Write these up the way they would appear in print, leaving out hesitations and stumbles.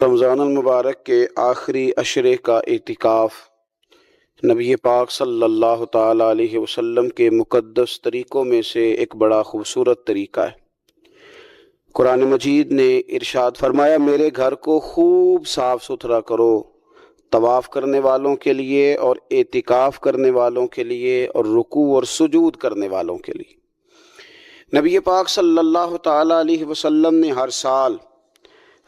رمضان المبارک کے آخری عشرے کا اعتکاف نبی پاک صلی اللہ تعالیٰ علیہ وسلم کے مقدس طریقوں میں سے ایک بڑا خوبصورت طریقہ ہے۔ قرآن مجید نے ارشاد فرمایا، میرے گھر کو خوب صاف ستھرا کرو، طواف کرنے والوں کے لیے اور اعتکاف کرنے والوں کے لیے اور رکوع اور سجود کرنے والوں کے لیے۔ نبی پاک صلی اللہ تعالیٰ علیہ وسلم نے ہر سال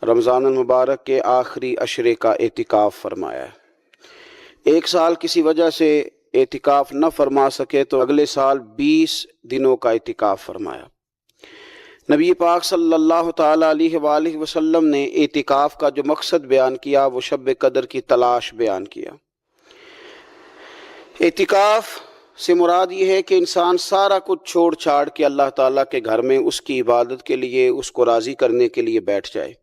رمضان المبارک کے آخری عشرے کا اعتکاف فرمایا ہے۔ ایک سال کسی وجہ سے اعتکاف نہ فرما سکے تو اگلے سال 20 دنوں کا اعتکاف فرمایا۔ نبی پاک صلی اللہ تعالیٰ علیہ وآلہ وسلم نے اعتکاف کا جو مقصد بیان کیا وہ شب قدر کی تلاش بیان کیا۔ اعتکاف سے مراد یہ ہے کہ انسان سارا کچھ چھوڑ چھاڑ کے اللہ تعالیٰ کے گھر میں اس کی عبادت کے لیے، اس کو راضی کرنے کے لیے بیٹھ جائے،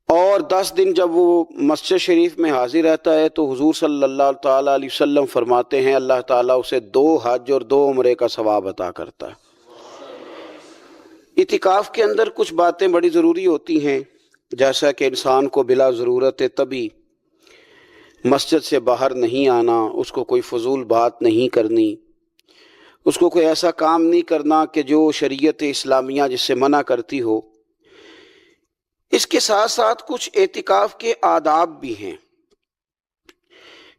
اور 10 دن جب وہ مسجد شریف میں حاضر رہتا ہے تو حضور صلی اللہ تعالیٰ علیہ وسلم فرماتے ہیں اللہ تعالیٰ اسے 2 حج اور 2 عمرے کا ثواب عطا کرتا ہے۔ اعتکاف کے اندر کچھ باتیں بڑی ضروری ہوتی ہیں، جیسا کہ انسان کو بلا ضرورت طبی مسجد سے باہر نہیں آنا، اس کو کوئی فضول بات نہیں کرنی، اس کو کوئی ایسا کام نہیں کرنا کہ جو شریعت اسلامیہ جس سے منع کرتی ہو۔ اس کے ساتھ ساتھ کچھ اعتکاف کے آداب بھی ہیں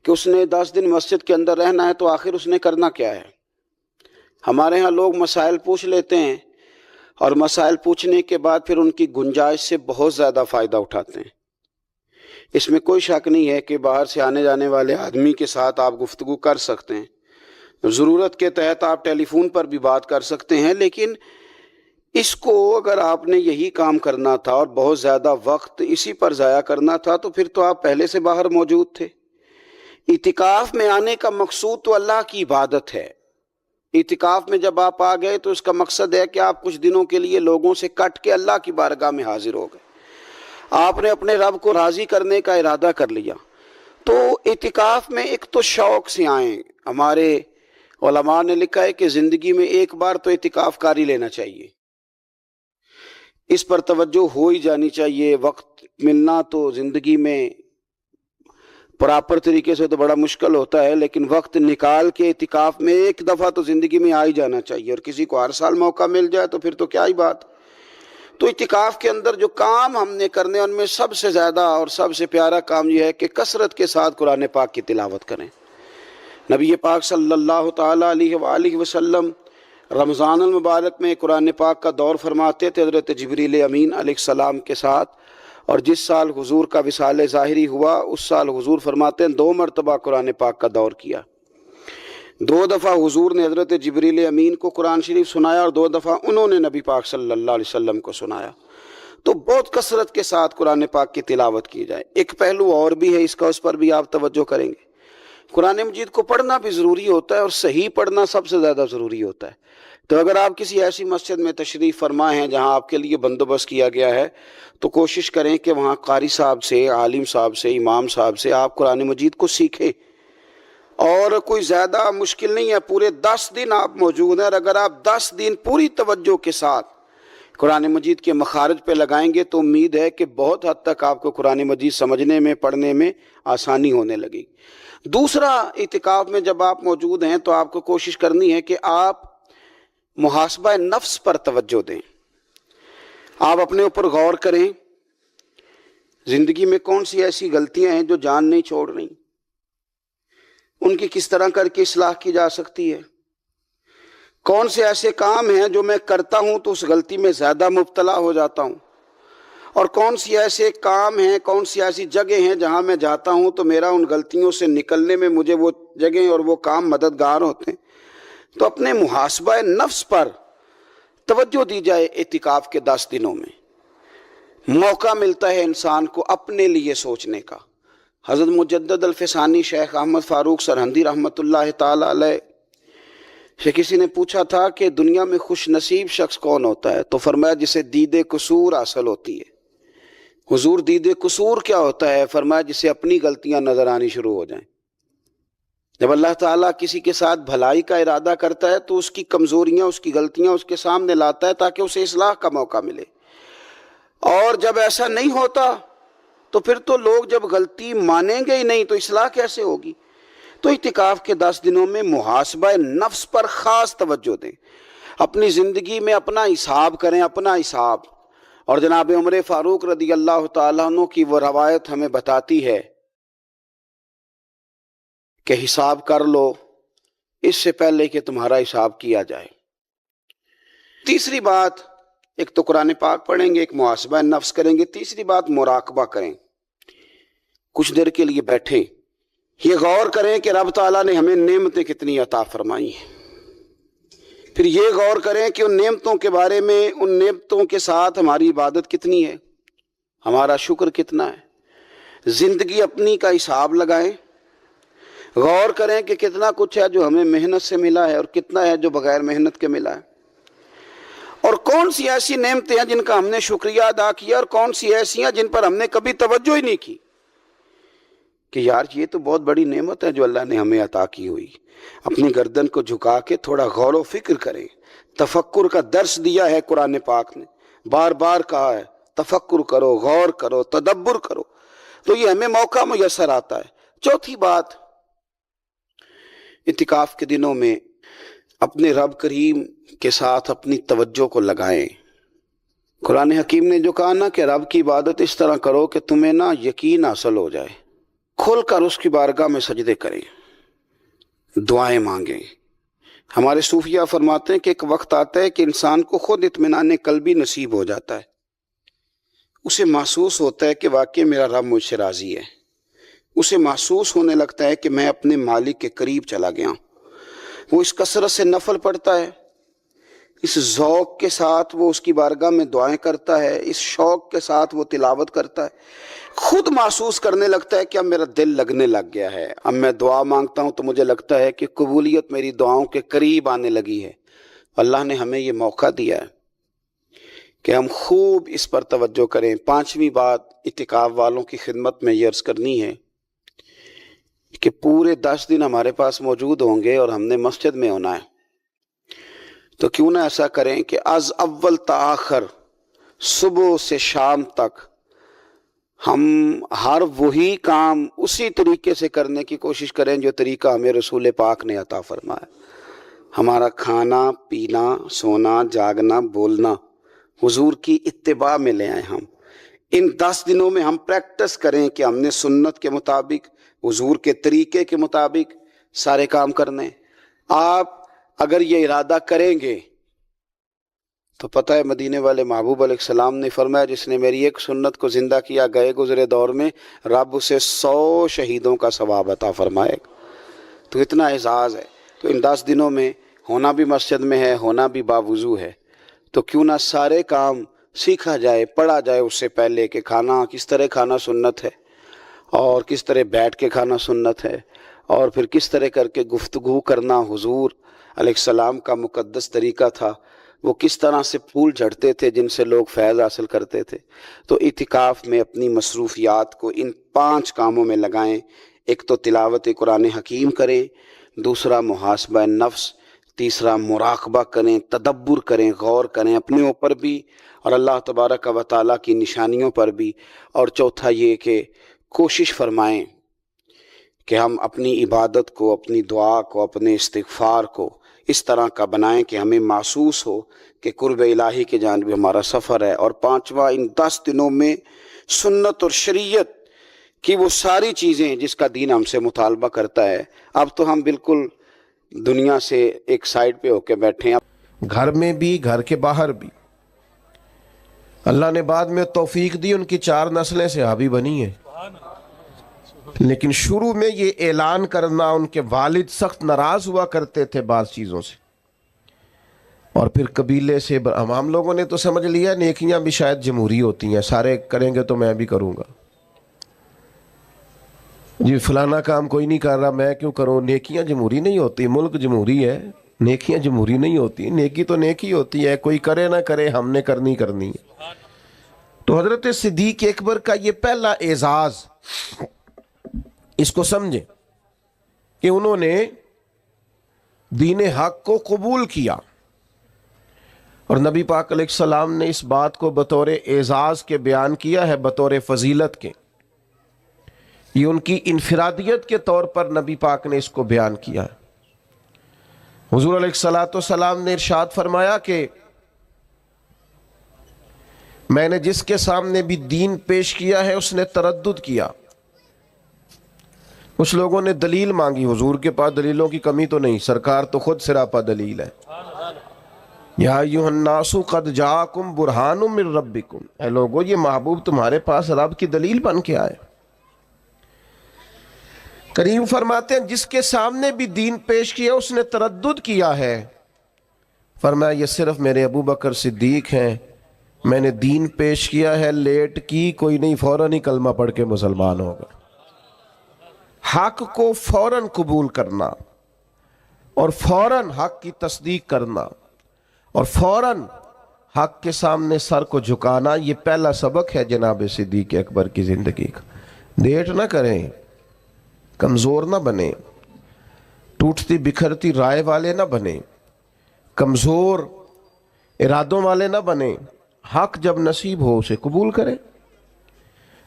کہ اس نے 10 دن مسجد کے اندر رہنا ہے تو آخر اس نے کرنا کیا ہے۔ ہمارے ہاں لوگ مسائل پوچھ لیتے ہیں اور مسائل پوچھنے کے بعد پھر ان کی گنجائش سے بہت زیادہ فائدہ اٹھاتے ہیں۔ اس میں کوئی شک نہیں ہے کہ باہر سے آنے جانے والے آدمی کے ساتھ آپ گفتگو کر سکتے ہیں، ضرورت کے تحت آپ ٹیلی فون پر بھی بات کر سکتے ہیں، لیکن اس کو اگر آپ نے یہی کام کرنا تھا اور بہت زیادہ وقت اسی پر ضائع کرنا تھا تو پھر تو آپ پہلے سے باہر موجود تھے۔ اعتکاف میں آنے کا مقصود تو اللہ کی عبادت ہے۔ اعتکاف میں جب آپ آ گئے تو اس کا مقصد ہے کہ آپ کچھ دنوں کے لیے لوگوں سے کٹ کے اللہ کی بارگاہ میں حاضر ہو گئے، آپ نے اپنے رب کو راضی کرنے کا ارادہ کر لیا۔ تو اعتکاف میں ایک تو شوق سے آئیں۔ ہمارے علماء نے لکھا ہے کہ زندگی میں ایک بار تو اعتکاف کاری لینا چاہیے، اس پر توجہ ہو ہی جانی چاہیے۔ وقت ملنا تو زندگی میں پراپر طریقے سے تو بڑا مشکل ہوتا ہے، لیکن وقت نکال کے اعتکاف میں ایک دفعہ تو زندگی میں آ ہی جانا چاہیے، اور کسی کو ہر سال موقع مل جائے تو پھر تو کیا ہی بات۔ تو اعتکاف کے اندر جو کام ہم نے کرنے ان میں سب سے زیادہ اور سب سے پیارا کام یہ ہے کہ کثرت کے ساتھ قرآن پاک کی تلاوت کریں۔ نبی پاک صلی اللہ تعالیٰ علیہ وآلہ وسلم رمضان المبارک میں قرآن پاک کا دور فرماتے تھے حضرت جبریل امین علیہ السلام کے ساتھ، اور جس سال حضور کا وصال ظاہری ہوا اس سال حضور فرماتے ہیں 2 مرتبہ قرآن پاک کا دور کیا۔ 2 دفعہ حضور نے حضرت جبریل امین کو قرآن شریف سنایا اور 2 دفعہ انہوں نے نبی پاک صلی اللہ علیہ وسلم کو سنایا۔ تو بہت کثرت کے ساتھ قرآن پاک کی تلاوت کی جائے۔ ایک پہلو اور بھی ہے اس کا، اس پر بھی آپ توجہ کریں گے۔ قرآن مجید کو پڑھنا بھی ضروری ہوتا ہے اور صحیح پڑھنا سب سے زیادہ ضروری ہوتا ہے۔ تو اگر آپ کسی ایسی مسجد میں تشریف فرما ہیں جہاں آپ کے لیے بندوبست کیا گیا ہے تو کوشش کریں کہ وہاں قاری صاحب سے، عالم صاحب سے، امام صاحب سے آپ قرآن مجید کو سیکھیں۔ اور کوئی زیادہ مشکل نہیں ہے، پورے 10 دن آپ موجود ہیں، اور اگر آپ 10 دن پوری توجہ کے ساتھ قرآن مجید کے مخارج پہ لگائیں گے تو امید ہے کہ بہت حد تک آپ کو قرآن مجید سمجھنے میں، پڑھنے میں آسانی ہونے لگی۔ دوسرا، اعتکاف میں جب آپ موجود ہیں تو آپ کو کوشش کرنی ہے کہ آپ محاسبہ نفس پر توجہ دیں۔ آپ اپنے اوپر غور کریں، زندگی میں کون سی ایسی غلطیاں ہیں جو جان نہیں چھوڑ رہی، ان کی کس طرح کر کے اصلاح کی جا سکتی ہے۔ کون سے ایسے کام ہیں جو میں کرتا ہوں تو اس غلطی میں زیادہ مبتلا ہو جاتا ہوں، اور کون سی ایسے کام ہیں، کون سی ایسی جگہ ہیں جہاں میں جاتا ہوں تو میرا ان غلطیوں سے نکلنے میں مجھے وہ جگہیں اور وہ کام مددگار ہوتے ہیں۔ تو اپنے محاسبہ نفس پر توجہ دی جائے۔ اعتکاف کے 10 دنوں میں موقع ملتا ہے انسان کو اپنے لیے سوچنے کا۔ حضرت مجدد الفسانی شیخ احمد فاروق سرہندی رحمۃ اللہ تعالی علیہ سے کسی نے پوچھا تھا کہ دنیا میں خوش نصیب شخص کون ہوتا ہے، تو فرمایا جسے دید قصور حاصل ہوتی ہے۔ حضور دید قصور کیا ہوتا ہے؟ فرمایا جسے اپنی غلطیاں نظر آنی شروع ہو جائیں۔ جب اللہ تعالیٰ کسی کے ساتھ بھلائی کا ارادہ کرتا ہے تو اس کی کمزوریاں، اس کی غلطیاں اس کے سامنے لاتا ہے تاکہ اسے اصلاح کا موقع ملے، اور جب ایسا نہیں ہوتا تو پھر تو لوگ جب غلطی مانیں گے ہی نہیں تو اصلاح کیسے ہوگی؟ تو اعتکاف کے 10 دنوں میں محاسبہ نفس پر خاص توجہ دیں، اپنی زندگی میں اپنا حساب کریں، اپنا حساب۔ اور جناب عمر فاروق رضی اللہ تعالیٰ عنہ کی وہ روایت ہمیں بتاتی ہے کہ حساب کر لو اس سے پہلے کہ تمہارا حساب کیا جائے۔ تیسری بات، ایک تو قرآن پاک پڑھیں گے، ایک محاسبہ نفس کریں گے، تیسری بات مراقبہ کریں۔ کچھ دیر کے لیے بیٹھیں، یہ غور کریں کہ رب تعالیٰ نے ہمیں نعمتیں کتنی عطا فرمائی ہیں، پھر یہ غور کریں کہ ان نعمتوں کے بارے میں، ان نعمتوں کے ساتھ ہماری عبادت کتنی ہے، ہمارا شکر کتنا ہے۔ زندگی اپنی کا حساب لگائیں، غور کریں کہ کتنا کچھ ہے جو ہمیں محنت سے ملا ہے اور کتنا ہے جو بغیر محنت کے ملا ہے، اور کون سی ایسی نعمتیں ہیں جن کا ہم نے شکریہ ادا کیا اور کون سی ایسی ہیں جن پر ہم نے کبھی توجہ ہی نہیں کی کہ یار یہ تو بہت بڑی نعمت ہے جو اللہ نے ہمیں عطا کی ہوئی۔ اپنی گردن کو جھکا کے تھوڑا غور و فکر کریں۔ تفکر کا درس دیا ہے قرآن پاک نے، بار بار کہا ہے تفکر کرو، غور کرو، تدبر کرو، تو یہ ہمیں موقع میسر آتا ہے۔ چوتھی بات، اعتکاف کے دنوں میں اپنے رب کریم کے ساتھ اپنی توجہ کو لگائیں۔ قرآن حکیم نے جو کہا نا کہ رب کی عبادت اس طرح کرو کہ تمہیں نا یقین حاصل ہو جائے، کھل کر اس کی بارگاہ میں سجدے کریں، دعائیں مانگیں۔ ہمارے صوفیہ فرماتے ہیں کہ ایک وقت آتا ہے کہ انسان کو خود اطمینان قلبی نصیب ہو جاتا ہے، اسے محسوس ہوتا ہے کہ واقعی میرا رب مجھ سے راضی ہے، اسے محسوس ہونے لگتا ہے کہ میں اپنے مالک کے قریب چلا گیا۔ وہ اس کثرت سے نفل پڑھتا ہے، اس ذوق کے ساتھ وہ اس کی بارگاہ میں دعائیں کرتا ہے، اس شوق کے ساتھ وہ تلاوت کرتا ہے، خود محسوس کرنے لگتا ہے کہ اب میرا دل لگنے لگ گیا ہے، اب میں دعا مانگتا ہوں تو مجھے لگتا ہے کہ قبولیت میری دعاؤں کے قریب آنے لگی ہے۔ اللہ نے ہمیں یہ موقع دیا ہے کہ ہم خوب اس پر توجہ کریں۔ پانچویں بات اعتکاف والوں کی خدمت میں یہ عرض کرنی ہے کہ پورے 10 دن ہمارے پاس موجود ہوں گے اور ہم نے مسجد میں ہونا ہے، تو کیوں نہ ایسا کریں کہ از اول تا آخر، صبح سے شام تک ہم ہر وہی کام اسی طریقے سے کرنے کی کوشش کریں جو طریقہ ہمیں رسول پاک نے عطا فرمایا۔ ہمارا کھانا پینا، سونا جاگنا، بولنا حضور کی اتباع میں لے آئیں۔ ہم ان 10 دنوں میں ہم پریکٹس کریں کہ ہم نے سنت کے مطابق، حضور کے طریقے کے مطابق سارے کام کرنے۔ آپ اگر یہ ارادہ کریں گے تو پتہ ہے مدینے والے محبوب علیہ السلام نے فرمایا جس نے میری ایک سنت کو زندہ کیا گئے گزرے دور میں رب اسے 100 شہیدوں کا ثواب عطا فرمائے گا۔ تو اتنا اعزاز ہے۔ تو ان 10 دنوں میں ہونا بھی مسجد میں ہے، ہونا بھی باوضو ہے، تو کیوں نہ سارے کام سیکھا جائے، پڑھا جائے اس سے پہلے کہ کھانا کس طرح کھانا سنت ہے، اور کس طرح بیٹھ کے کھانا سنت ہے، اور پھر کس طرح کر کے گفتگو کرنا حضور علیہ السلام کا مقدس طریقہ تھا، وہ کس طرح سے پھول جھڑتے تھے جن سے لوگ فیض حاصل کرتے تھے۔ تو اعتکاف میں اپنی مصروفیات کو ان 5 کاموں میں لگائیں۔ ایک تو تلاوت قرآن حکیم کریں، دوسرا محاسبہ نفس، تیسرا مراقبہ کریں، تدبر کریں، غور کریں اپنے اوپر بھی اور اللہ تبارک و تعالیٰ کی نشانیوں پر بھی، اور چوتھا یہ کہ کوشش فرمائیں کہ ہم اپنی عبادت کو، اپنی دعا کو، اپنے استغفار کو اس طرح کا بنائیں کہ ہمیں محسوس ہو کہ قرب الہی کے جانب ہمارا سفر ہے۔ اور پانچواں، ان 10 دنوں میں سنت اور شریعت کی وہ ساری چیزیں جس کا دین ہم سے مطالبہ کرتا ہے۔ اب تو ہم بالکل دنیا سے ایک سائیڈ پہ ہو کے بیٹھے ہیں، گھر میں بھی گھر کے باہر بھی۔ اللہ نے بعد میں توفیق دی، ان کی 4 نسلیں صحابی بنی ہیں، لیکن شروع میں یہ اعلان کرنا، ان کے والد سخت ناراض ہوا کرتے تھے بعض چیزوں سے، اور پھر قبیلے سے ہم لوگوں نے تو سمجھ لیا نیکیاں بھی شاید جمہوری ہوتی ہیں، سارے کریں گے تو میں بھی کروں گا، جی فلانا کام کوئی نہیں کر رہا میں کیوں کروں۔ نیکیاں جمہوری نہیں ہوتی، ملک جمہوری ہے، نیکیاں جمہوری نہیں ہوتی، نیکی تو نیکی ہوتی ہے، کوئی کرے نہ کرے ہم نے کرنی ہے۔ تو حضرت صدیق اکبر کا یہ پہلا اعزاز، اس کو سمجھیں کہ انہوں نے دین حق کو قبول کیا، اور نبی پاک علیہ السلام نے اس بات کو بطور اعزاز کے بیان کیا ہے، بطور فضیلت کے یہ ان کی انفرادیت کے طور پر نبی پاک نے اس کو بیان کیا ہے۔ حضور علیہ الصلوۃ والسلام نے ارشاد فرمایا کہ میں نے جس کے سامنے بھی دین پیش کیا ہے اس نے تردد کیا۔ کچھ لوگوں نے دلیل مانگی، حضور کے پاس دلیلوں کی کمی تو نہیں، سرکار تو خود سراپا دلیل ہے۔ یا ایھا الناس قد جاءکم برہان من ربکم، اے لوگو یہ محبوب تمہارے پاس رب کی دلیل بن کے آئے۔ کریم فرماتے ہیں جس کے سامنے بھی دین پیش کیا اس نے تردد کیا ہے۔ فرمایا یہ صرف میرے ابو بکر صدیق ہیں، میں نے دین پیش کیا ہے، لیٹ کی کوئی نہیں، فوراً ہی کلمہ پڑھ کے مسلمان ہوگا۔ حق کو فوراً قبول کرنا اور فوراً حق کی تصدیق کرنا اور فوراً حق کے سامنے سر کو جھکانا، یہ پہلا سبق ہے جناب صدیق اکبر کی زندگی کا۔ لیٹ نہ کریں، کمزور نہ بنیں، ٹوٹتی بکھرتی رائے والے نہ بنیں، کمزور ارادوں والے نہ بنیں، حق جب نصیب ہو اسے قبول کریں۔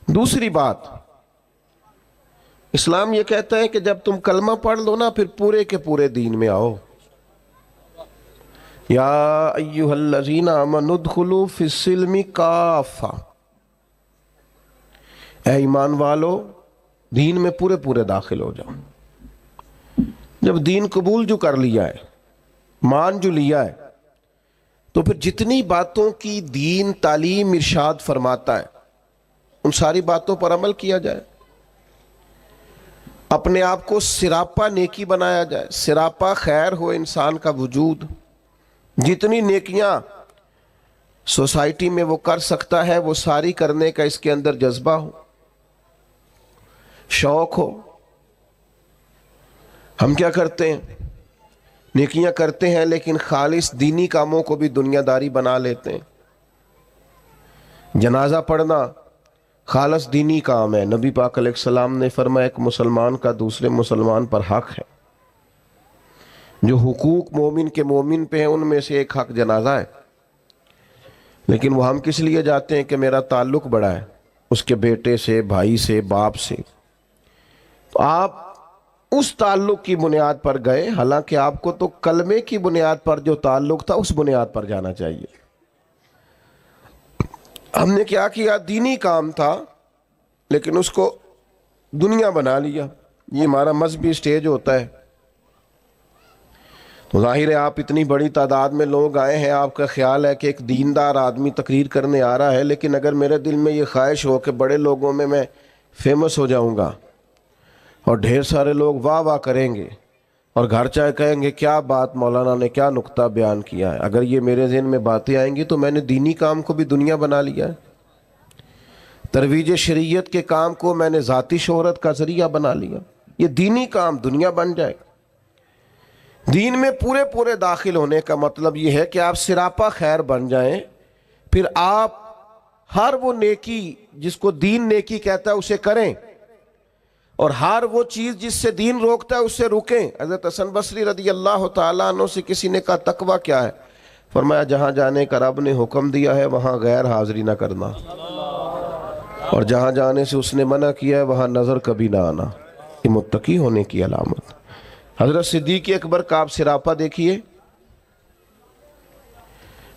دوسری بات، اسلام یہ کہتا ہے کہ جب تم کلمہ پڑھ لو نا پھر پورے کے پورے دین میں آؤ۔ یا ایھا الذین آمنوا ادخلوا فی السلم کافہ، اے ایمان والو دین میں پورے پورے داخل ہو جاؤ۔ جب دین قبول جو کر لیا ہے، مان جو لیا ہے، تو پھر جتنی باتوں کی دین تعلیم ارشاد فرماتا ہے ان ساری باتوں پر عمل کیا جائے، اپنے آپ کو سراپا نیکی بنایا جائے، سراپا خیر ہو انسان کا وجود، جتنی نیکیاں سوسائٹی میں وہ کر سکتا ہے وہ ساری کرنے کا اس کے اندر جذبہ ہو، شوق ہو۔ ہم کیا کرتے ہیں؟ نیکیاں کرتے ہیں لیکن خالص دینی کاموں کو بھی دنیا داری بنا لیتے ہیں۔ جنازہ پڑھنا خالص دینی کام ہے۔ نبی پاک علیہ السلام نے فرمایا ایک مسلمان کا دوسرے مسلمان پر حق ہے، جو حقوق مومن کے مومن پہ ہیں ان میں سے ایک حق جنازہ ہے، لیکن وہ ہم کس لیے جاتے ہیں کہ میرا تعلق بڑا ہے اس کے بیٹے سے، بھائی سے، باپ سے، تو آپ اس تعلق کی بنیاد پر گئے، حالانکہ آپ کو تو کلمے کی بنیاد پر جو تعلق تھا اس بنیاد پر جانا چاہیے۔ ہم نے کیا کیا؟ دینی کام تھا لیکن اس کو دنیا بنا لیا۔ یہ ہمارا مذہبی سٹیج ہوتا ہے۔ تو ظاہر ہے آپ اتنی بڑی تعداد میں لوگ آئے ہیں، آپ کا خیال ہے کہ ایک دیندار آدمی تقریر کرنے آ رہا ہے، لیکن اگر میرے دل میں یہ خواہش ہو کہ بڑے لوگوں میں فیمس ہو جاؤں گا اور ڈھیر سارے لوگ واہ واہ کریں گے اور گھر چاہے کہیں گے کیا بات مولانا نے کیا نقطہ بیان کیا ہے، اگر یہ میرے ذہن میں باتیں آئیں گی تو میں نے دینی کام کو بھی دنیا بنا لیا ہے، ترویج شریعت کے کام کو میں نے ذاتی شہرت کا ذریعہ بنا لیا۔ یہ دینی کام دنیا بن جائے۔ دین میں پورے پورے داخل ہونے کا مطلب یہ ہے کہ آپ سراپا خیر بن جائیں، پھر آپ ہر وہ نیکی جس کو دین نیکی کہتا ہے اسے کریں، اور ہر وہ چیز جس سے دین روکتا ہے اس سے رکیں۔ حضرت حسن بصری رضی اللہ تعالیٰ عنہ سے کسی نے کہا تقویٰ کیا ہے؟ فرمایا جہاں جانے کا رب نے حکم دیا ہے وہاں غیر حاضری نہ کرنا، اور جہاں جانے سے اس نے منع کیا ہے وہاں نظر کبھی نہ آنا۔ یہ متقی ہونے کی علامت۔ حضرت صدیق اکبر کا آپ سراپا دیکھیے۔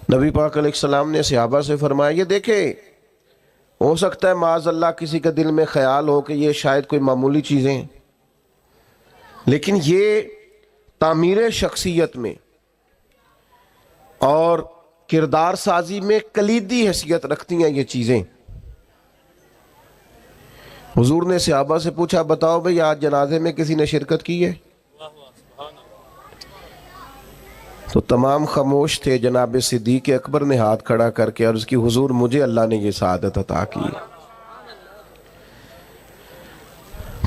نبی پاک علیہ السلام نے صحابہ سے فرمایا یہ دیکھیں، ہو سکتا ہے معاذ اللہ کسی کے دل میں خیال ہو کہ یہ شاید کوئی معمولی چیزیں ہیں، لیکن یہ تعمیر شخصیت میں اور کردار سازی میں کلیدی حیثیت رکھتی ہیں یہ چیزیں۔ حضور نے صحابہ سے پوچھا بتاؤ بھئی آج جنازے میں کسی نے شرکت کی ہے؟ تو تمام خاموش تھے۔ جناب صدیق اکبر نے ہاتھ کھڑا کر کے عرض کی حضور مجھے اللہ نے یہ سعادت عطا کی۔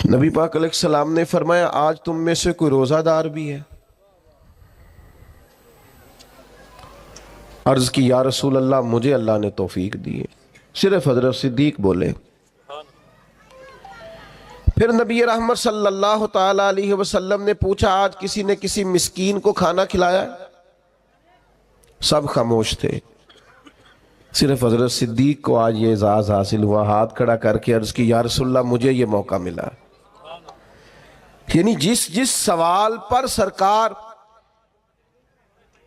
نبی پاک علیہ السلام نے فرمایا آج تم میں سے کوئی روزہ دار بھی ہے؟ عرض کی یا رسول اللہ مجھے اللہ نے توفیق دی ہے۔ صرف حضرت صدیق بولے۔ پھر نبی رحمت صلی اللہ تعالی علیہ وسلم نے پوچھا آج کسی نے کسی مسکین کو کھانا کھلایا؟ سب خاموش تھے۔ صرف حضرت صدیق کو آج یہ اعزاز حاصل ہوا، ہاتھ کھڑا کر کے عرض کی یا رسول اللہ مجھے یہ موقع ملا۔ یعنی جس سوال پر سرکار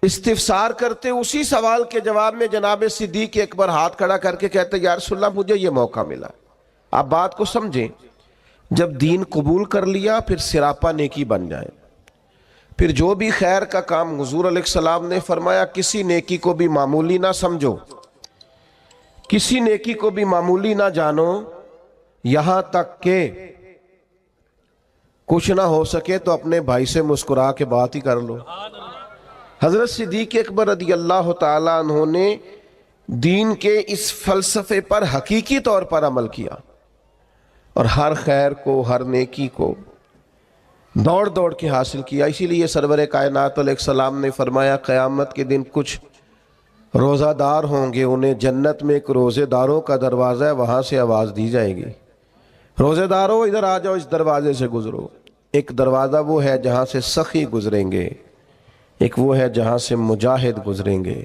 استفسار کرتے اسی سوال کے جواب میں جناب صدیق اکبر ہاتھ کھڑا کر کے کہتے یا رسول اللہ مجھے یہ موقع ملا۔ آپ بات کو سمجھیں، جب دین قبول کر لیا پھر سراپا نیکی بن جائے، پھر جو بھی خیر کا کام، حضور علیہ السلام نے فرمایا کسی نیکی کو بھی معمولی نہ سمجھو، کسی نیکی کو بھی معمولی نہ جانو، یہاں تک کہ کچھ نہ ہو سکے تو اپنے بھائی سے مسکرا کے بات ہی کر لو۔ حضرت صدیق اکبر رضی اللہ تعالیٰ عنہ نے دین کے اس فلسفے پر حقیقی طور پر عمل کیا، اور ہر خیر کو، ہر نیکی کو دوڑ دوڑ کے حاصل کیا۔ اسی لیے سرور کائنات علیہ السلام نے فرمایا قیامت کے دن کچھ روزہ دار ہوں گے، انہیں جنت میں ایک روزے داروں کا دروازہ ہے، وہاں سے آواز دی جائے گی روزے داروں ادھر آ جاؤ، اس دروازے سے گزرو۔ ایک دروازہ وہ ہے جہاں سے سخی گزریں گے، ایک وہ ہے جہاں سے مجاہد گزریں گے،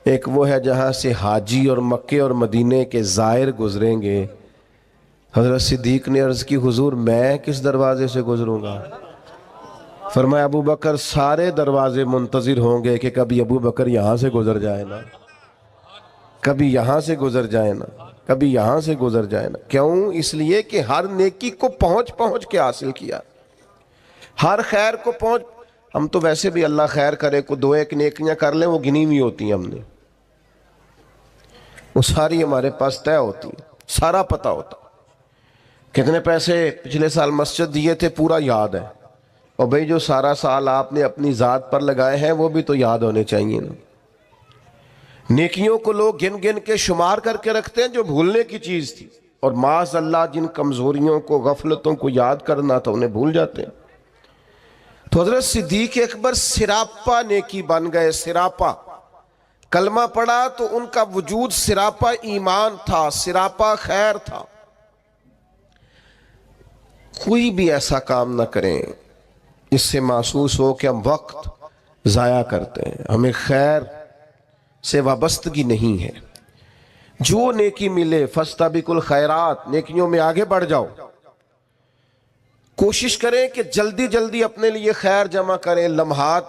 ایک وہ ہے جہاں سے حاجی اور مکے اور مدینے کے زائر گزریں گے۔ حضرت صدیق نے عرض کی حضور میں کس دروازے سے گزروں گا؟ فرمایا ابو بکر سارے دروازے منتظر ہوں گے کہ کبھی ابو بکر یہاں سے گزر جائے نا، کبھی یہاں سے گزر جائے نا، کبھی یہاں سے گزر جائے نا۔ کیوں؟ اس لیے کہ ہر نیکی کو پہنچ کے حاصل کیا، ہر خیر کو پہنچ۔ ہم تو ویسے بھی اللہ خیر کرے کو دو ایک نیکیاں کر لیں، وہ گنی ہوئی ہوتی ہیں، ہم نے وہ ساری ہمارے پاس طے ہوتی ہیں، سارا پتہ ہوتا۔ کتنے پیسے پچھلے سال مسجد دیے تھے پورا یاد ہے، اور بھئی جو سارا سال آپ نے اپنی ذات پر لگائے ہیں وہ بھی تو یاد ہونے چاہیے نا۔ نیکیوں کو لوگ گن گن کے شمار کر کے رکھتے ہیں جو بھولنے کی چیز تھی، اور معاذ اللہ جن کمزوریوں کو، غفلتوں کو یاد کرنا تھا انہیں بھول جاتے ہیں۔ تو حضرت صدیق اکبر سراپا نیکی بن گئے، سراپا کلمہ پڑھا تو ان کا وجود سراپا ایمان تھا، سراپا خیر تھا۔ کوئی بھی ایسا کام نہ کریں اس سے محسوس ہو کہ ہم وقت ضائع کرتے ہیں، ہمیں خیر سے وابستگی نہیں ہے۔ جو نیکی ملے فاستبقوا الخیرات، نیکیوں میں آگے بڑھ جاؤ، کوشش کریں کہ جلدی جلدی اپنے لیے خیر جمع کریں۔ لمحات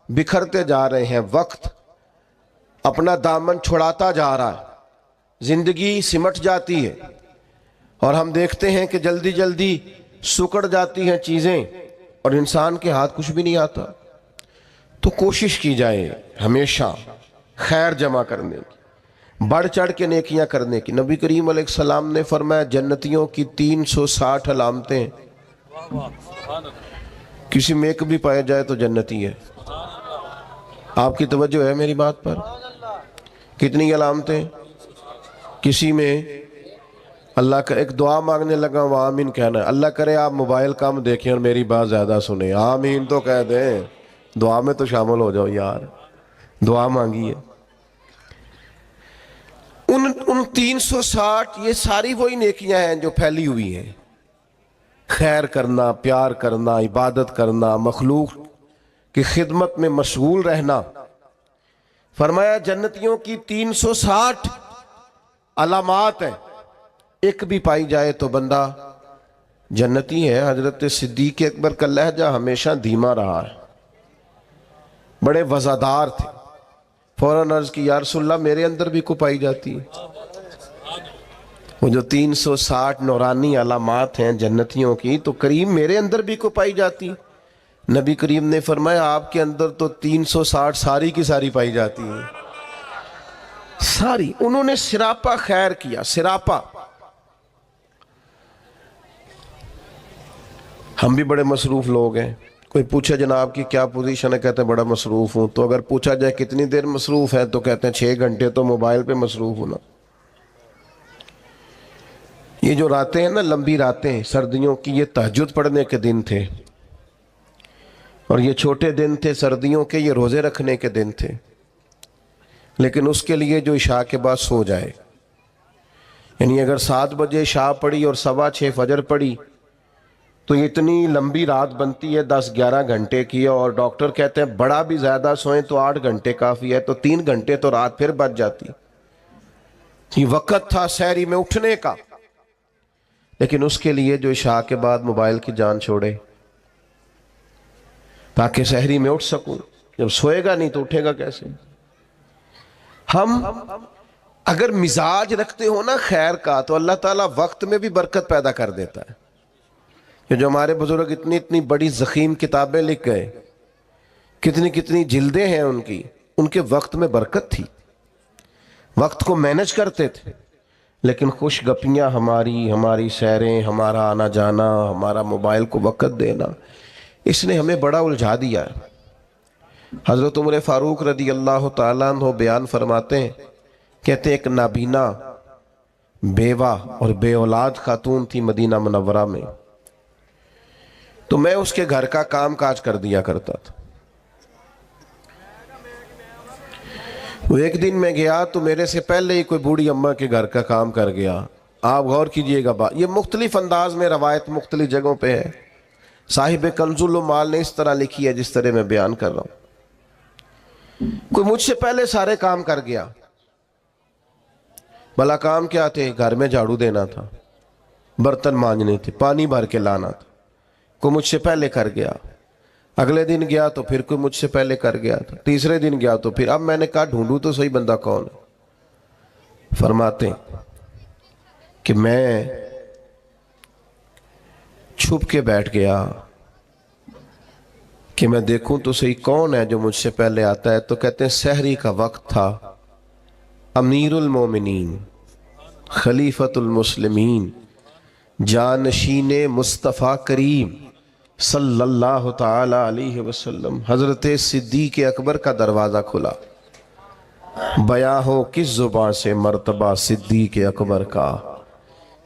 بکھرتے جا رہے ہیں، وقت اپنا دامن چھڑاتا جا رہا ہے، زندگی سمٹ جاتی ہے، اور ہم دیکھتے ہیں کہ جلدی جلدی سکڑ جاتی ہیں چیزیں، اور انسان کے ہاتھ کچھ بھی نہیں آتا۔ تو کوشش کی جائے ہمیشہ خیر جمع کرنے کی، بڑھ چڑھ کے نیکیاں کرنے کی۔ نبی کریم علیہ السلام نے فرمایا جنتیوں کی 360 علامتیں، کسی میں ایک بھی پایا جائے تو جنتی ہے۔ آپ کی توجہ ہے میری بات پر؟ کتنی علامتیں؟ کسی میں اللہ کا ایک دعا مانگنے لگا وہ آمین کہنا ہے، اللہ کرے آپ موبائل کم دیکھیں اور میری بات زیادہ سنیں، آمین تو کہہ دیں، دعا میں تو شامل ہو جاؤ یار، دعا مانگی ہے۔ ان 360 یہ ساری وہی نیکیاں ہیں جو پھیلی ہوئی ہیں، خیر کرنا، پیار کرنا، عبادت کرنا، مخلوق کی خدمت میں مشغول رہنا۔ فرمایا جنتیوں کی 360 علامات ہیں، ایک بھی پائی جائے تو بندہ جنتی ہے۔ حضرت صدیق اکبر کا لہجہ ہمیشہ دھیما رہا ہے، بڑے وزادار تھے۔ فوراً عرض کی یا رسول اللہ میرے اندر بھی کو پائی جاتی ہے؟ وہ جو 360 نورانی علامات ہیں جنتیوں کی، تو کریم میرے اندر بھی کو پائی جاتی؟ نبی کریم نے فرمایا آپ کے اندر تو 360 ساری کی ساری پائی جاتی ہیں، ساری۔ انہوں نے سراپا خیر کیا، سراپا۔ ہم بھی بڑے مصروف لوگ ہیں، کوئی پوچھے جناب کی کیا پوزیشن ہے، کہتے ہیں بڑا مصروف ہوں۔ تو اگر پوچھا جائے کتنی دیر مصروف ہے تو کہتے ہیں 6 گھنٹے تو موبائل پہ مصروف ہونا۔ یہ جو راتیں ہیں نا، لمبی راتیں سردیوں کی، یہ تہجد پڑھنے کے دن تھے، اور یہ چھوٹے دن تھے سردیوں کے، یہ روزے رکھنے کے دن تھے۔ لیکن اس کے لیے جو عشاء کے بعد سو جائے، یعنی اگر 7 بجے عشاء پڑھی اور 6:15 فجر پڑھی تو اتنی لمبی رات بنتی ہے 10-11 گھنٹے کی، اور ڈاکٹر کہتے ہیں بڑا بھی زیادہ سوئیں تو 8 گھنٹے کافی ہے، تو 3 گھنٹے تو رات پھر بچ جاتی۔ یہ وقت تھا سحری میں اٹھنے کا، لیکن اس کے لیے جو عشاء کے بعد موبائل کی جان چھوڑے تاکہ سحری میں اٹھ سکوں، جب سوئے گا نہیں تو اٹھے گا کیسے؟ ہم اگر مزاج رکھتے ہو نا خیر کا تو اللہ تعالیٰ وقت میں بھی برکت پیدا کر دیتا ہے. کہ جو ہمارے بزرگ اتنی اتنی بڑی ضخیم کتابیں لکھ گئے، کتنی کتنی جلدیں ہیں ان کے وقت میں برکت تھی، وقت کو مینج کرتے تھے. لیکن خوش گپیاں ہماری سیریں، ہمارا آنا جانا، ہمارا موبائل کو وقت دینا، اس نے ہمیں بڑا الجھا دیا ہے. حضرت عمر فاروق رضی اللہ تعالیٰ عنہ بیان فرماتے ہیں، کہتے ہیں ایک نابینا بیوہ اور بے اولاد خاتون تھی مدینہ منورہ میں، تو میں اس کے گھر کا کام کاج کر دیا کرتا تھا. وہ ایک دن میں گیا تو میرے سے پہلے ہی کوئی بوڑھی اماں کے گھر کا کام کر گیا. آپ غور کیجئے گا، یہ مختلف انداز میں روایت مختلف جگہوں پہ ہے. صاحب کنز المال نے اس طرح لکھی ہے جس طرح میں بیان کر رہا ہوں. کوئی مجھ سے پہلے سارے کام کر گیا. بھلا کام کیا تھے؟ گھر میں جھاڑو دینا تھا، برتن مانجنے تھے، پانی بھر کے لانا تھا. کوئی مجھ سے پہلے کر گیا. اگلے دن گیا تو پھر کوئی مجھ سے پہلے کر گیا تھا. تیسرے دن گیا تو پھر. اب میں نے کہا ڈھونڈوں تو صحیح بندہ کون ہے. فرماتے ہیں کہ میں چھپ کے بیٹھ گیا کہ میں دیکھوں تو صحیح کون ہے جو مجھ سے پہلے آتا ہے. تو کہتے ہیں سحری کا وقت تھا. امیر المومنین، خلیفۃ المسلمین، جانشین مصطفیٰ کریم صلی اللہ تعالی علیہ وسلم حضرت صدیق اکبر کا دروازہ کھلا. بیاں ہو کس زبان سے مرتبہ صدیق اکبر کا،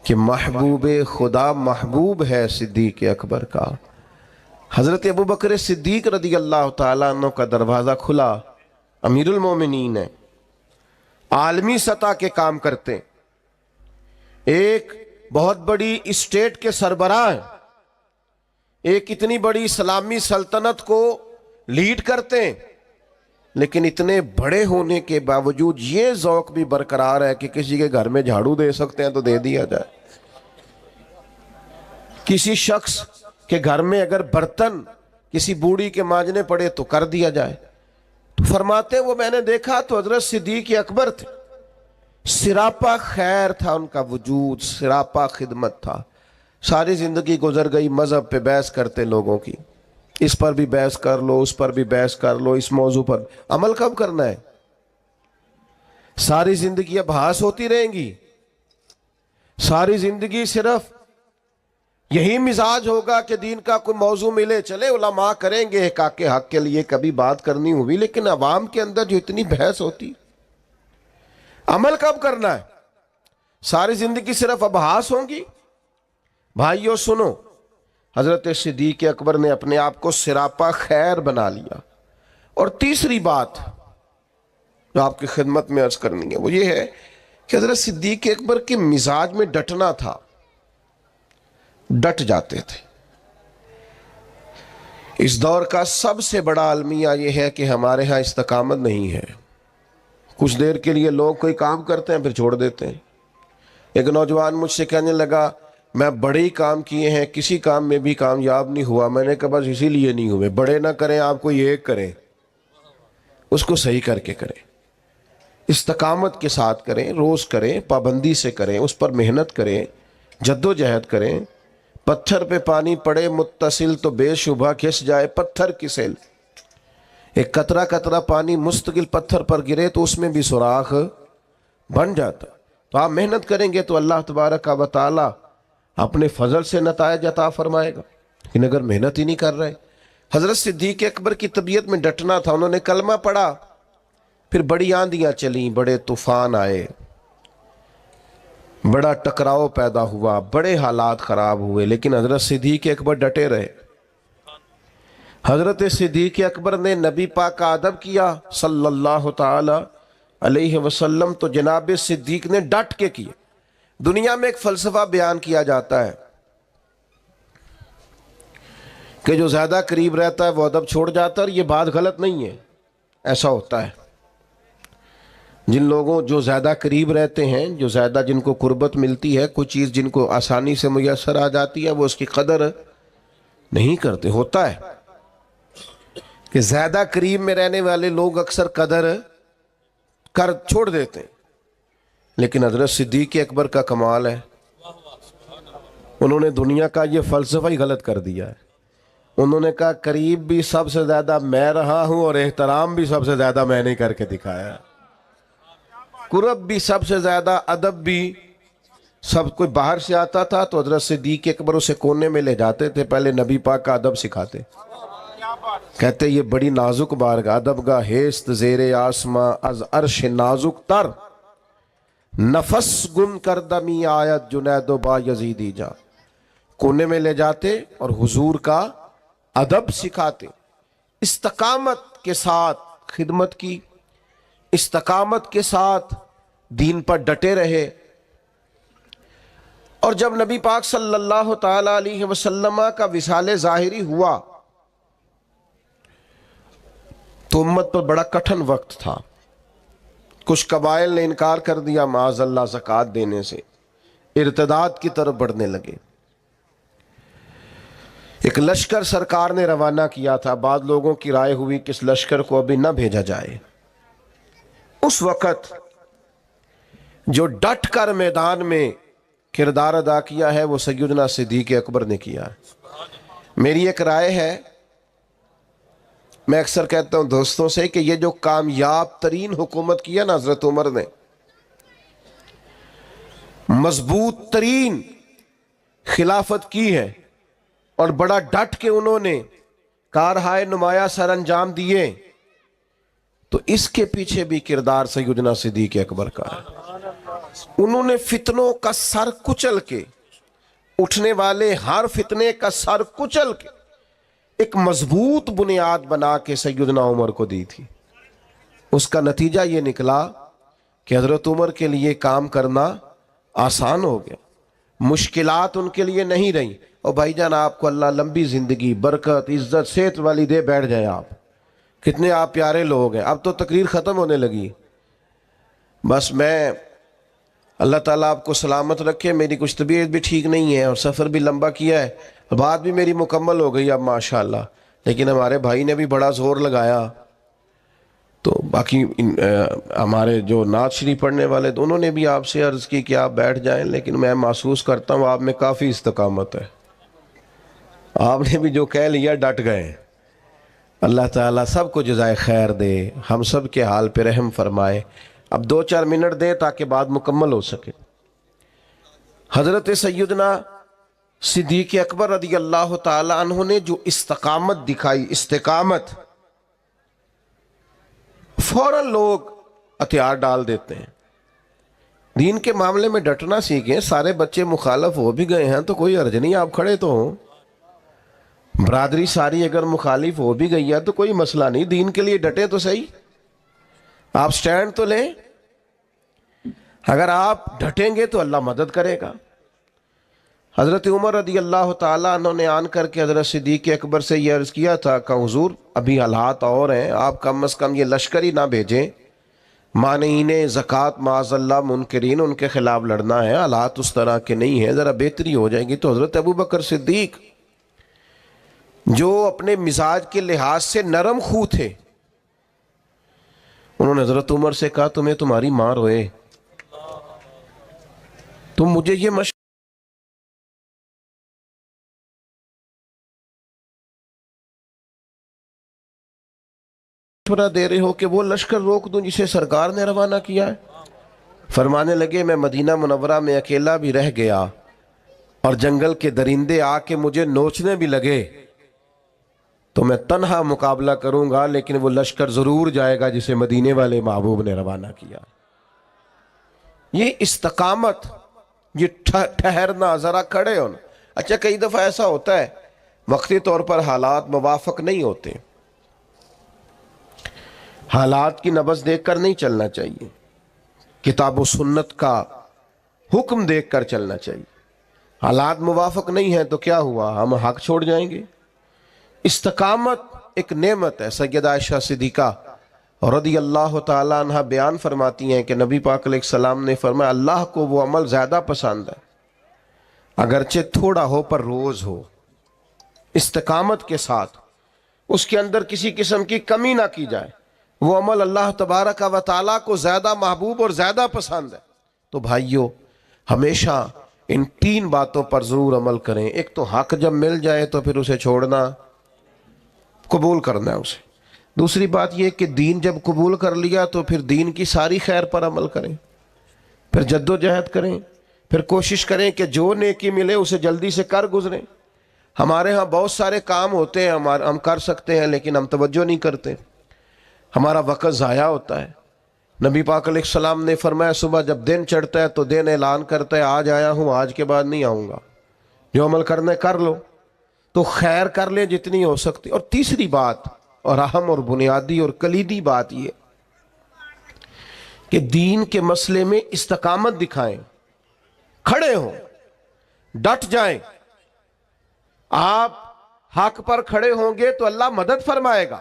کہ محبوب خدا محبوب ہے صدیق اکبر کا. حضرت ابوبکر صدیق رضی اللہ تعالیٰ عنہ کا دروازہ کھلا. امیر المومنین ہے، عالمی سطح کے کام کرتے ہیں، ایک بہت بڑی اسٹیٹ کے سربراہ ہیں، ایک اتنی بڑی اسلامی سلطنت کو لیڈ کرتے ہیں، لیکن اتنے بڑے ہونے کے باوجود یہ ذوق بھی برقرار ہے کہ کسی کے گھر میں جھاڑو دے سکتے ہیں تو دے دیا جائے. کسی شخص کے گھر میں اگر برتن کسی بوڑھی کے مانجنے پڑے تو کر دیا جائے. تو فرماتے ہیں وہ میں نے دیکھا تو حضرت صدیق اکبر تھے. سراپا خیر تھا ان کا وجود، سراپا خدمت تھا. ساری زندگی گزر گئی مذہب پہ بحث کرتے لوگوں کی، اس پر بھی بحث کر لو، اس پر بھی بحث کر لو، اس موضوع پر عمل کب کرنا ہے؟ ساری زندگی ابحاث ہوتی رہیں گی، ساری زندگی صرف یہی مزاج ہوگا کہ دین کا کوئی موضوع ملے چلے علماء کریں گے حقاق کے حق کے لیے کبھی بات کرنی ہوئی، لیکن عوام کے اندر جو اتنی بحث ہوتی، عمل کب کرنا ہے؟ ساری زندگی صرف ابحاث ہوں گی. بھائیو سنو، حضرت صدیق اکبر نے اپنے آپ کو سراپا خیر بنا لیا. اور تیسری بات جو آپ کی خدمت میں عرض کرنی ہے وہ یہ ہے کہ حضرت صدیق اکبر کے مزاج میں ڈٹنا تھا، ڈٹ جاتے تھے. اس دور کا سب سے بڑا المیہ یہ ہے کہ ہمارے ہاں استقامت نہیں ہے. کچھ دیر کے لیے لوگ کوئی کام کرتے ہیں پھر چھوڑ دیتے ہیں. ایک نوجوان مجھ سے کہنے لگا میں بڑے ہی کام کیے ہیں، کسی کام میں بھی کامیاب نہیں ہوا. میں نے کہا بس اسی لیے نہیں ہوئے. بڑے نہ کریں آپ، کوئی ایک کریں، اس کو صحیح کر کے کریں، استقامت کے ساتھ کریں، روز کریں، پابندی سے کریں، اس پر محنت کریں، جد و جہد کریں. پتھر پہ پانی پڑے متصل تو بے شبہ کھس جائے پتھر کی سیل. ایک قطرہ قطرہ پانی مستقل پتھر پر گرے تو اس میں بھی سوراخ بن جاتا. تو آپ محنت کریں گے تو اللہ تبارک و تعالی اپنے فضل سے نتائج عطا فرمائے گا. لیکن اگر محنت ہی نہیں کر رہے، حضرت صدیق اکبر کی طبیعت میں ڈٹنا تھا. انہوں نے کلمہ پڑھا، پھر بڑی آندیاں چلیں، بڑے طوفان آئے، بڑا ٹکراؤ پیدا ہوا، بڑے حالات خراب ہوئے، لیکن حضرت صدیق اکبر ڈٹے رہے. حضرت صدیق اکبر نے نبی پاک کا ادب کیا صلی اللہ تعالی علیہ وسلم، تو جناب صدیق نے ڈٹ کے کیا. دنیا میں ایک فلسفہ بیان کیا جاتا ہے کہ جو زیادہ قریب رہتا ہے وہ ادب چھوڑ جاتا ہے، اور یہ بات غلط نہیں ہے، ایسا ہوتا ہے. جن لوگوں جو زیادہ قریب رہتے ہیں، جو زیادہ جن کو قربت ملتی ہے، کوئی چیز جن کو آسانی سے میسر آ جاتی ہے، وہ اس کی قدر نہیں کرتے. ہوتا ہے کہ زیادہ قریب میں رہنے والے لوگ اکثر قدر کر چھوڑ دیتے ہیں. لیکن حضرت صدیق اکبر کا کمال ہے، انہوں نے دنیا کا یہ فلسفہ ہی غلط کر دیا ہے. انہوں نے کہا قریب بھی سب سے زیادہ میں رہا ہوں اور احترام بھی سب سے زیادہ میں نے کر کے دکھایا. قرب بھی سب سے زیادہ، ادب بھی. سب کوئی باہر سے آتا تھا تو حضرت صدیق اکبر اسے کونے میں لے جاتے تھے، پہلے نبی پاک کا ادب سکھاتے. کہتے یہ بڑی نازک بارگاہ، ادب گاہ ہیست زیر آسماں از عرش نازک تر، نفس گم کردمی آیت جنید و با یزیدی جا. کونے میں لے جاتے اور حضور کا ادب سکھاتے. استقامت کے ساتھ خدمت کی، استقامت کے ساتھ دین پر ڈٹے رہے. اور جب نبی پاک صلی اللہ تعالی علیہ وسلم کا وصال ظاہری ہوا تو امت پر بڑا کٹھن وقت تھا. کچھ قبائل نے انکار کر دیا معاذ اللہ زکوٰۃ دینے سے، ارتداد کی طرف بڑھنے لگے. ایک لشکر سرکار نے روانہ کیا تھا، بعض لوگوں کی رائے ہوئی کہ اس لشکر کو ابھی نہ بھیجا جائے. اس وقت جو ڈٹ کر میدان میں کردار ادا کیا ہے وہ سیدنا صدیق اکبر نے کیا. میری ایک رائے ہے، میں اکثر کہتا ہوں دوستوں سے کہ یہ جو کامیاب ترین حکومت کی ہے نا حضرت عمر نے، مضبوط ترین خلافت کی ہے، اور بڑا ڈٹ کے انہوں نے کارہائے نمایاں سر انجام دیے، تو اس کے پیچھے بھی کردار سیدنا صدیق اکبر کا ہے. انہوں نے فتنوں کا سر کچل کے، اٹھنے والے ہر فتنے کا سر کچل کے ایک مضبوط بنیاد بنا کے سیدنا عمر کو دی تھی. اس کا نتیجہ یہ نکلا کہ حضرت عمر کے لیے کام کرنا آسان ہو گیا، مشکلات ان کے لیے نہیں رہیں. اور بھائی جان آپ کو اللہ لمبی زندگی، برکت، عزت، صحت والی دے، بیٹھ جائیں آپ. کتنے آپ پیارے لوگ ہیں. اب تو تقریر ختم ہونے لگی، بس میں اللہ تعالیٰ آپ کو سلامت رکھے. میری کچھ طبیعت بھی ٹھیک نہیں ہے اور سفر بھی لمبا کیا ہے، بات بھی میری مکمل ہو گئی اب ماشاءاللہ. لیکن ہمارے بھائی نے بھی بڑا زور لگایا، تو باقی ہمارے جو نعت شریف پڑھنے والے تو انہوں نے بھی آپ سے عرض کی کہ آپ بیٹھ جائیں. لیکن میں محسوس کرتا ہوں آپ میں کافی استقامت ہے، آپ نے بھی جو کہہ لیا ڈٹ گئے. اللہ تعالیٰ سب کو جزائے خیر دے، ہم سب کے حال پہ رحم فرمائے. اب 2-4 منٹ دے تاکہ بات مکمل ہو سکے. حضرت سیدنا صدیق اکبر رضی اللہ تعالی عنہ نے جو استقامت دکھائی، استقامت، فوراً لوگ ہتھیار ڈال دیتے ہیں. دین کے معاملے میں ڈٹنا سیکھیں. سارے بچے مخالف ہو بھی گئے ہیں تو کوئی حرج نہیں، آپ کھڑے تو ہوں. برادری ساری اگر مخالف ہو بھی گئی ہے تو کوئی مسئلہ نہیں، دین کے لیے ڈٹے تو صحیح، آپ سٹینڈ تو لیں. اگر آپ ڈٹیں گے تو اللہ مدد کرے گا. حضرت عمر رضی اللہ تعالیٰ عنہ نے آن کر کے حضرت صدیق اکبر سے یہ عرض کیا تھا کہ حضور ابھی حالات اور ہیں، آپ کم از کم یہ لشکر ہی نہ بھیجیں. مانعین زکوٰۃ معاذ اللہ منکرین، ان کے خلاف لڑنا ہے، حالات اس طرح کے نہیں ہیں، ذرا بہتری ہو جائے گی. تو حضرت ابوبکر صدیق جو اپنے مزاج کے لحاظ سے نرم خو تھے، انہوں نے حضرت عمر سے کہا تمہیں تمہاری ماں روئے، تم مجھے یہ مشورہ دے رہے ہو کہ وہ لشکر روک دوں جسے سرکار نے روانہ کیا ہے. فرمانے لگے میں مدینہ منورہ میں اکیلا بھی رہ گیا اور جنگل کے درندے آ کے مجھے نوچنے بھی لگے تو میں تنہا مقابلہ کروں گا، لیکن وہ لشکر ضرور جائے گا جسے مدینے والے محبوب نے روانہ کیا. یہ استقامت، یہ ٹھہرنا، ذرا کھڑے ہونا. اچھا کئی دفعہ ایسا ہوتا ہے وقتی طور پر حالات موافق نہیں ہوتے، حالات کی نبض دیکھ کر نہیں چلنا چاہیے، کتاب و سنت کا حکم دیکھ کر چلنا چاہیے. حالات موافق نہیں ہیں تو کیا ہوا، ہم حق چھوڑ جائیں گے. استقامت ایک نعمت ہے. سیدہ عائشہ صدیقہ اور رضی اللہ تعالیٰ عنہ بیان فرماتی ہیں کہ نبی پاک علیہ السلام نے فرمایا اللہ کو وہ عمل زیادہ پسند ہے اگرچہ تھوڑا ہو پر روز ہو، استقامت کے ساتھ، اس کے اندر کسی قسم کی کمی نہ کی جائے، وہ عمل اللہ تبارک و تعالیٰ کو زیادہ محبوب اور زیادہ پسند ہے۔ تو بھائیو ہمیشہ ان 3 باتوں پر ضرور عمل کریں۔ ایک تو حق جب مل جائے تو پھر اسے چھوڑنا، قبول کرنا ہے اسے۔ دوسری بات یہ کہ دین جب قبول کر لیا تو پھر دین کی ساری خیر پر عمل کریں، پھر جد و جہد کریں، پھر کوشش کریں کہ جو نیکی ملے اسے جلدی سے کر گزریں۔ ہمارے ہاں بہت سارے کام ہوتے ہیں ہم کر سکتے ہیں لیکن ہم توجہ نہیں کرتے، ہمارا وقت ضائع ہوتا ہے۔ نبی پاک علیہ السلام نے فرمایا صبح جب دن چڑھتا ہے تو دن اعلان کرتا ہے آج آیا ہوں، آج کے بعد نہیں آؤں گا، جو عمل کرنا ہے کر لو، تو خیر کر لیں جتنی ہو سکتی۔ اور تیسری بات اور اہم اور بنیادی اور کلیدی بات یہ کہ دین کے مسئلے میں استقامت دکھائیں، کھڑے ہوں، ڈٹ جائیں۔ آپ حق پر کھڑے ہوں گے تو اللہ مدد فرمائے گا۔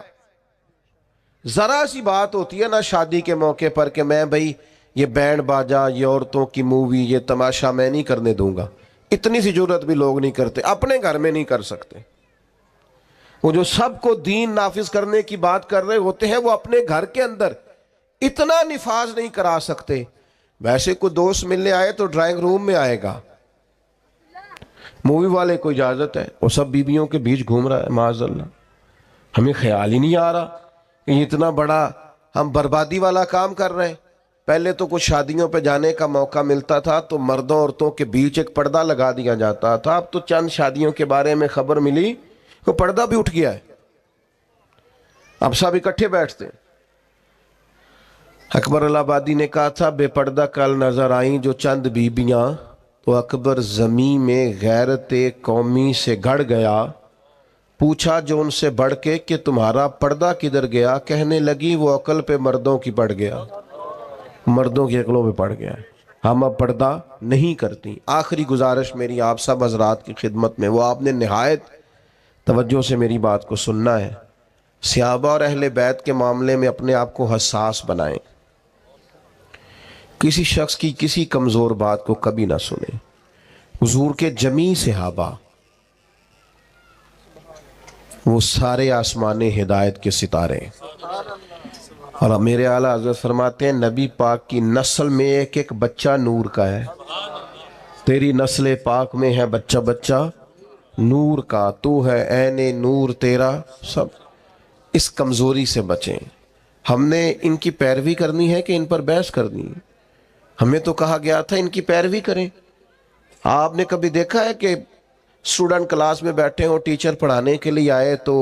ذرا سی بات ہوتی ہے نا شادی کے موقع پر کہ میں بھائی یہ بینڈ باجا، یہ عورتوں کی مووی، یہ تماشا میں نہیں کرنے دوں گا، اتنی سی جرت بھی لوگ نہیں کرتے، اپنے گھر میں نہیں کر سکتے۔ وہ جو سب کو دین نافذ کرنے کی بات کر رہے ہوتے ہیں وہ اپنے گھر کے اندر اتنا نفاذ نہیں کرا سکتے۔ ویسے کوئی دوست ملنے آئے تو ڈرائنگ روم میں آئے گا، مووی والے کو اجازت ہے، وہ سب بیویوں کے بیچ گھوم رہا ہے، معاذ اللہ۔ ہمیں خیال ہی نہیں آ رہا کہ یہ اتنا بڑا ہم بربادی والا کام کر رہے ہیں۔ پہلے تو کچھ شادیوں پہ جانے کا موقع ملتا تھا تو مردوں عورتوں کے بیچ ایک پردہ لگا دیا جاتا تھا، اب تو چند شادیوں کے بارے میں خبر ملی وہ پردہ بھی اٹھ گیا ہے، اب سب اکٹھے بیٹھتے ہیں۔ اکبر الہ آبادی نے کہا تھا بے پردہ کل نظر آئیں جو چند بیبیاں، تو اکبر زمین میں غیرت قومی سے گڑ گیا، پوچھا جو ان سے بڑھ کے کہ تمہارا پردہ کدھر گیا، کہنے لگی وہ عقل پہ مردوں کی پڑ گیا، مردوں کی عقلوں پہ پڑ گیا، ہم اب پردہ نہیں کرتی۔ آخری گزارش میری آپ سب حضرات کی خدمت میں، وہ آپ نے نہایت توجہ سے میری بات کو سننا ہے۔ صحابہ اور اہل بیت کے معاملے میں اپنے آپ کو حساس بنائیں، کسی شخص کی کسی کمزور بات کو کبھی نہ سنیں۔ حضور کے جمیع صحابہ وہ سارے آسمان ہدایت کے ستارے، اور میرے اعلیٰ حضرت فرماتے ہیں نبی پاک کی نسل میں ایک ایک بچہ نور کا ہے، تیری نسل پاک میں ہے بچہ بچہ نور کا، تو ہے عین نور تیرا سب۔ اس کمزوری سے بچیں۔ ہم نے ان کی پیروی کرنی ہے کہ ان پر بحث کرنی ہے؟ ہمیں تو کہا گیا تھا ان کی پیروی کریں۔ آپ نے کبھی دیکھا ہے کہ اسٹوڈنٹ کلاس میں بیٹھے ہوں، ٹیچر پڑھانے کے لیے آئے تو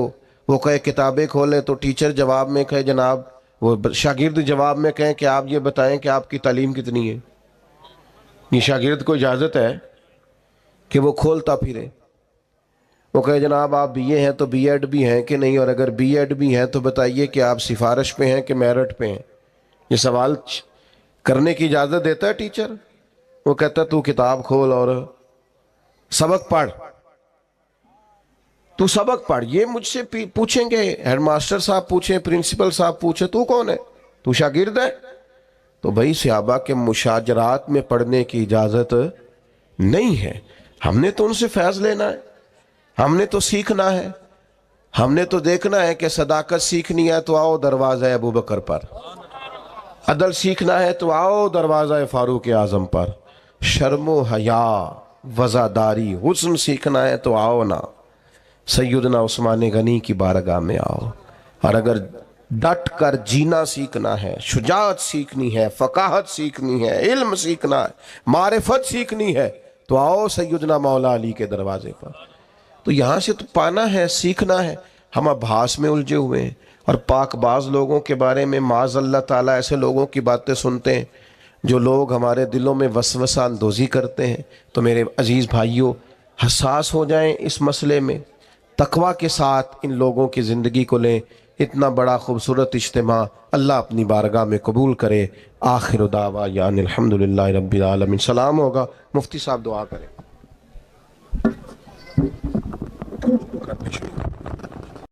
وہ کہے کتابیں کھولے، تو ٹیچر جواب میں کہے جناب، وہ شاگرد جواب میں کہیں کہ آپ یہ بتائیں کہ آپ کی تعلیم کتنی ہے؟ یہ شاگرد کو اجازت ہے کہ وہ کھولتا پھرے، وہ کہے جناب آپ بی اے ہیں تو بی ایڈ بھی ہیں کہ نہیں، اور اگر بی ایڈ بھی ہیں تو بتائیے کہ آپ سفارش پہ ہیں کہ میرٹ پہ ہیں؟ یہ سوال کرنے کی اجازت دیتا ہے ٹیچر؟ وہ کہتا ہے تو کتاب کھول اور سبق پڑھ، تو سبق پڑھ۔ یہ مجھ سے پوچھیں گے، ہیڈ ماسٹر صاحب پوچھیں، پرنسپل صاحب پوچھیں تو کون ہے؟ تو شاگرد ہے؟ تو بھائی صحابہ کے مشاجرات میں پڑھنے کی اجازت نہیں ہے۔ ہم نے تو ان سے فیض لینا ہے، ہم نے تو سیکھنا ہے، ہم نے تو دیکھنا ہے کہ صداقت سیکھنی ہے تو آؤ دروازہ ابو بکر پر، عدل سیکھنا ہے تو آؤ دروازہ فاروق اعظم پر، شرم و حیا، وزاداری، حسن سیکھنا ہے تو آؤ نا سیدنا عثمان غنی کی بارگاہ میں آؤ۔ اور اگر ڈٹ کر جینا سیکھنا ہے، شجاعت سیکھنی ہے، فقاہت سیکھنی ہے، علم سیکھنا ہے، معرفت سیکھنی ہے تو آؤ سیدنا مولا علی کے دروازے پر۔ تو یہاں سے تو پانا ہے، سیکھنا ہے۔ ہم ابحاث میں الجھے ہوئے ہیں، اور پاک باز لوگوں کے بارے میں معاذ اللہ تعالیٰ ایسے لوگوں کی باتیں سنتے ہیں جو لوگ ہمارے دلوں میں وسوسہ اندوزی کرتے ہیں۔ تو میرے عزیز بھائیوں، حساس ہو جائیں اس مسئلے میں، تقوی کے ساتھ ان لوگوں کی زندگی کو لیں۔ اتنا بڑا خوبصورت اجتماع اللہ اپنی بارگاہ میں قبول کرے۔ آخر دعوانا ان الحمدللہ رب العالمین۔ سلام ہوگا، مفتی صاحب دعا کریں۔